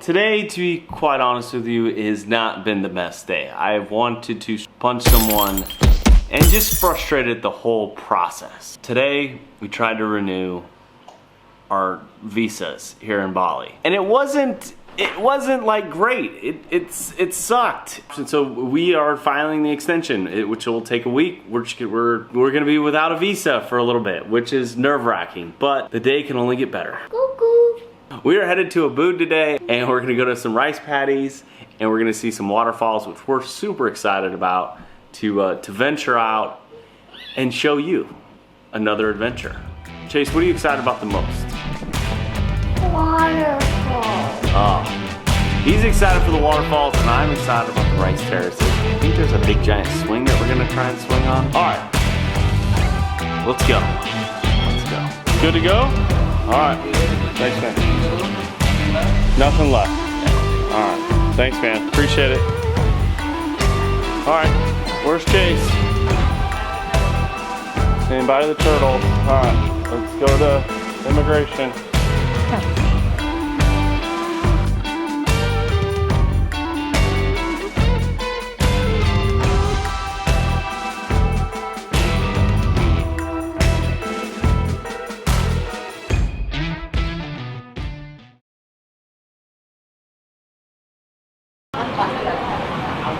Today, to be quite honest with you, has not been the best day. I've wanted to punch someone and just frustrated the whole process. Today, we tried to renew our visas here in Bali. And it wasn't like great. It sucked. And so we are filing the extension, which will take a week. We're gonna be without a visa for a little bit, which is nerve-wracking, but the day can only get better. We are headed to Ubud today, and we're gonna go to some rice paddies, and we're gonna see some waterfalls, which we're super excited about to venture out and show you another adventure. Chase, what are you excited about the most? Waterfall. He's excited for the waterfalls, and I'm excited about the rice terraces. I think there's a big giant swing that we're gonna try and swing on. All right, let's go. Let's go. Good to go? All right. Thanks, man. Nothing left. All right. Thanks, man. Appreciate it. All right. Where's Chase? Saying bye to the turtle. All right. Let's go to immigration.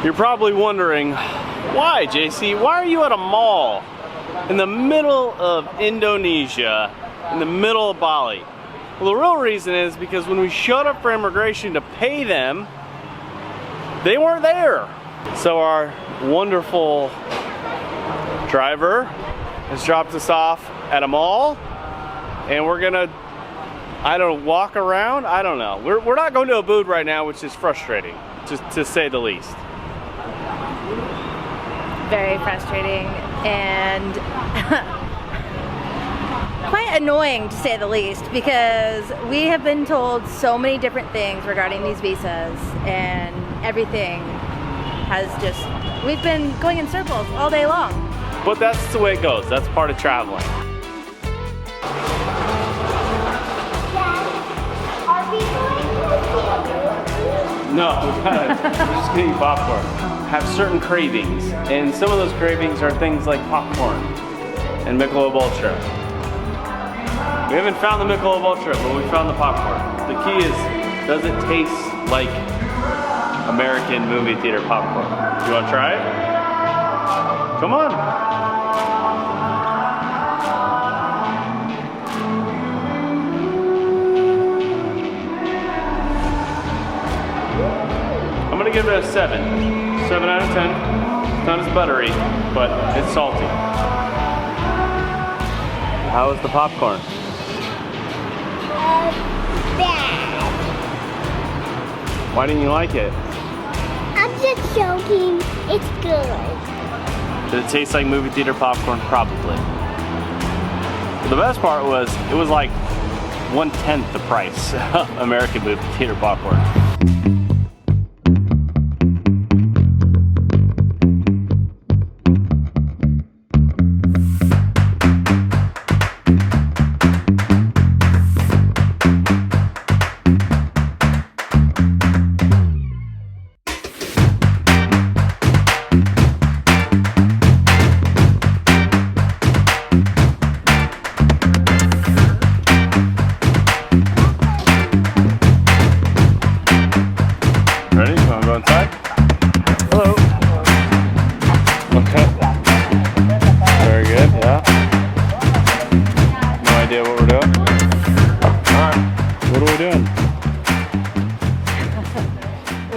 You're probably wondering, why, JC? Why are you at a mall in the middle of Indonesia, in the middle of Bali? Well, the real reason is because when we showed up for immigration to pay them, they weren't there. So our wonderful driver has dropped us off at a mall, and we're gonna, I don't know, walk around? I don't know. We're not going to Ubud right now, which is frustrating, just to say the least. Very frustrating and quite annoying, to say the least, because we have been told so many different things regarding these visas, and everything has just, we've been going in circles all day long. But that's the way it goes. That's part of traveling. Are we going to No, we're just getting popcorn. Have certain cravings, and some of those cravings are things like popcorn and Michelob Ultra. We haven't found the Michelob Ultra, but we found the popcorn. The key is, does it taste like American movie theater popcorn? You want to try it? Come on. I'm gonna give it a 7. 7 out of 10. It's not as buttery, but it's salty. How is the popcorn? bad? Why didn't you like it? I'm just joking. It's good. Did it taste like movie theater popcorn? Probably. But the best part was, it was like 1/10 the price of American movie theater popcorn. Ready? You want to go inside? Hello. Okay. Very good, yeah. No idea what we're doing? Alright. What are we doing?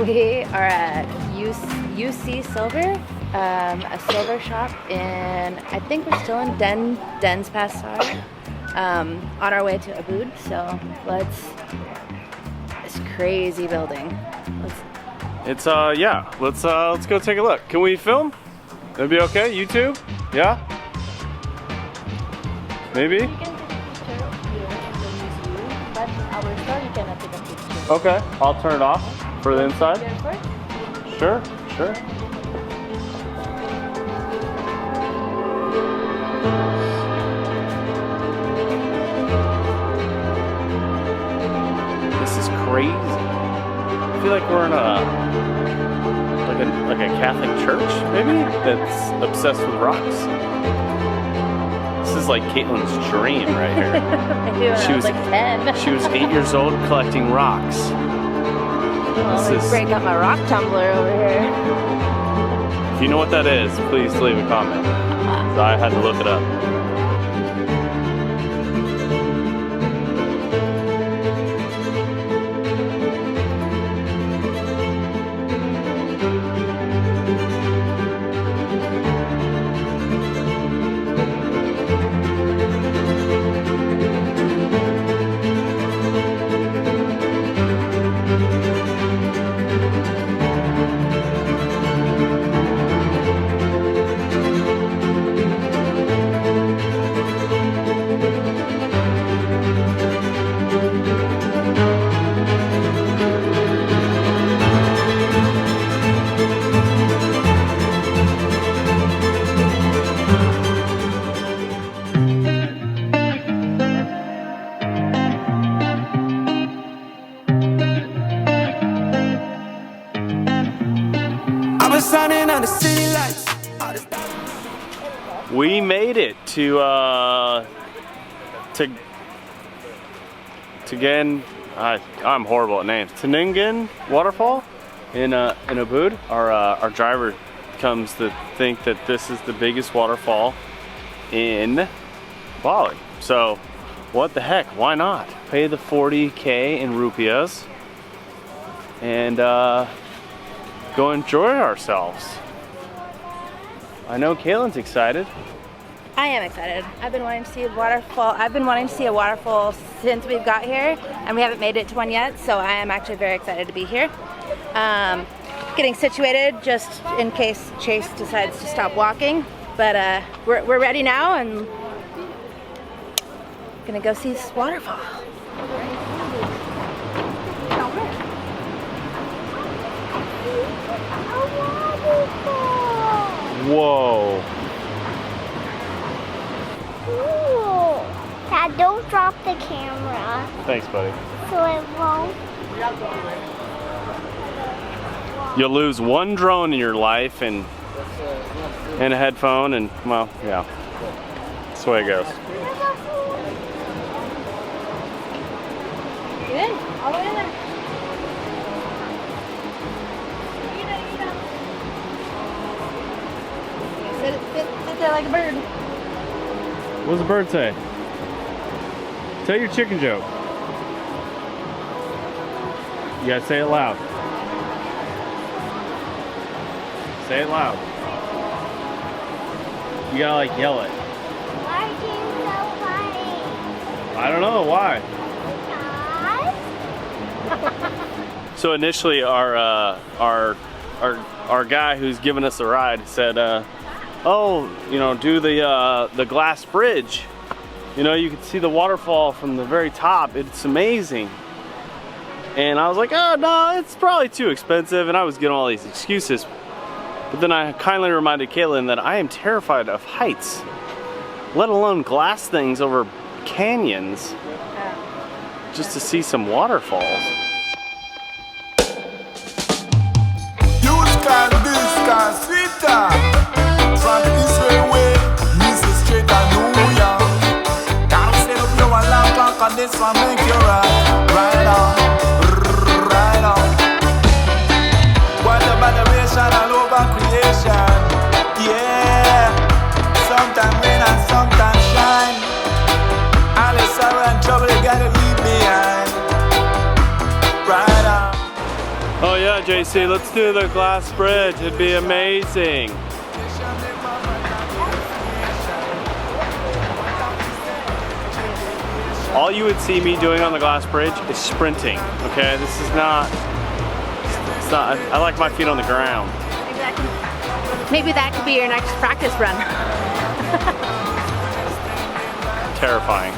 We are at UC Silver, a silver shop in, I think we're still in Den's Pasar, on our way to Ubud. So this crazy building. Yeah, let's go take a look. Can we film? That'd be okay? YouTube? Yeah? Maybe? You can take a picture here in the museum, but in our store you cannot take a picture. Okay, I'll turn it off for the inside. There first? Sure, sure. This is crazy. I feel like we're in like a Catholic church, maybe, that's obsessed with rocks. This is like Caitlin's dream right here. I knew when I was like 10. She was 8 years old collecting rocks. Let me break up my rock tumbler over here. If you know what that is, please leave a comment. I had to look it up. We made it to again, I'm horrible at names. Teningen Waterfall in Ubud. Our driver comes to think that this is the biggest waterfall in Bali. So what the heck, why not? Pay the 40K in rupiahs and go enjoy ourselves. I know Caitlin's excited. I am excited. I've been wanting to see a waterfall. I've been wanting to see a waterfall since we've got here, and we haven't made it to one yet, so I am actually very excited to be here. Getting situated just in case Chase decides to stop walking, but we're ready now and gonna go see this waterfall. Whoa. Ooh. Dad, don't drop the camera. Thanks, buddy. So it won't. You'll lose one drone in your life and a headphone and, well, yeah. That's the way it goes. Get in, all the way in there. Sit there like a bird. What does the bird say? Tell your chicken joke. You gotta say it loud. Say it loud. You gotta like yell it. Why are you so funny? I don't know why. So initially, our guy who's giving us a ride said, "Oh, you know, do the glass bridge. You know, you can see the waterfall from the very top. It's amazing." And I was like, "Oh no, it's probably too expensive." And I was getting all these excuses. But then I kindly reminded Caitlin that I am terrified of heights, let alone glass things over canyons, just to see some waterfalls. From Israel way, Mrs. Straight and New York. Can't set up your alarm clock on this one, make you right on, right on. What about the nation all over creation? Yeah, sometimes rain and sometimes shine. All the sorrow and trouble you gotta leave behind. Right on. Oh yeah, JC, let's do the glass bridge. It'd be amazing. All you would see me doing on the glass bridge is sprinting, okay? This is not, it's not, I like my feet on the ground. Maybe that could be your next practice run. Terrifying.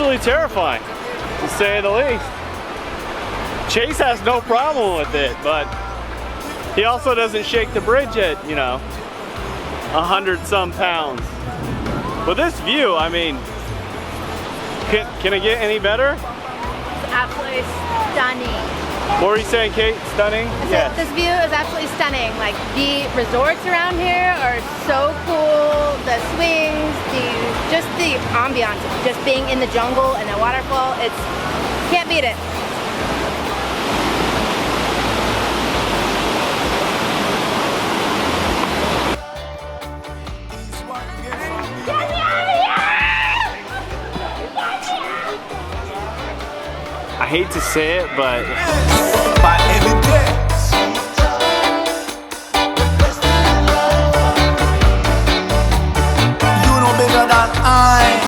absolutely terrifying, to say the least. Chase has no problem with it, but he also doesn't shake the bridge at, you know, 100-some pounds. But this view, I mean, can it get any better? It's absolutely stunning. What were you saying, Kate? Stunning? Yeah. This view is absolutely stunning. Like, the resorts around here are so cool. The swings, just the ambiance, just being in the jungle and the waterfall, can't beat it. I hate to say it, but by any day. You know better than I.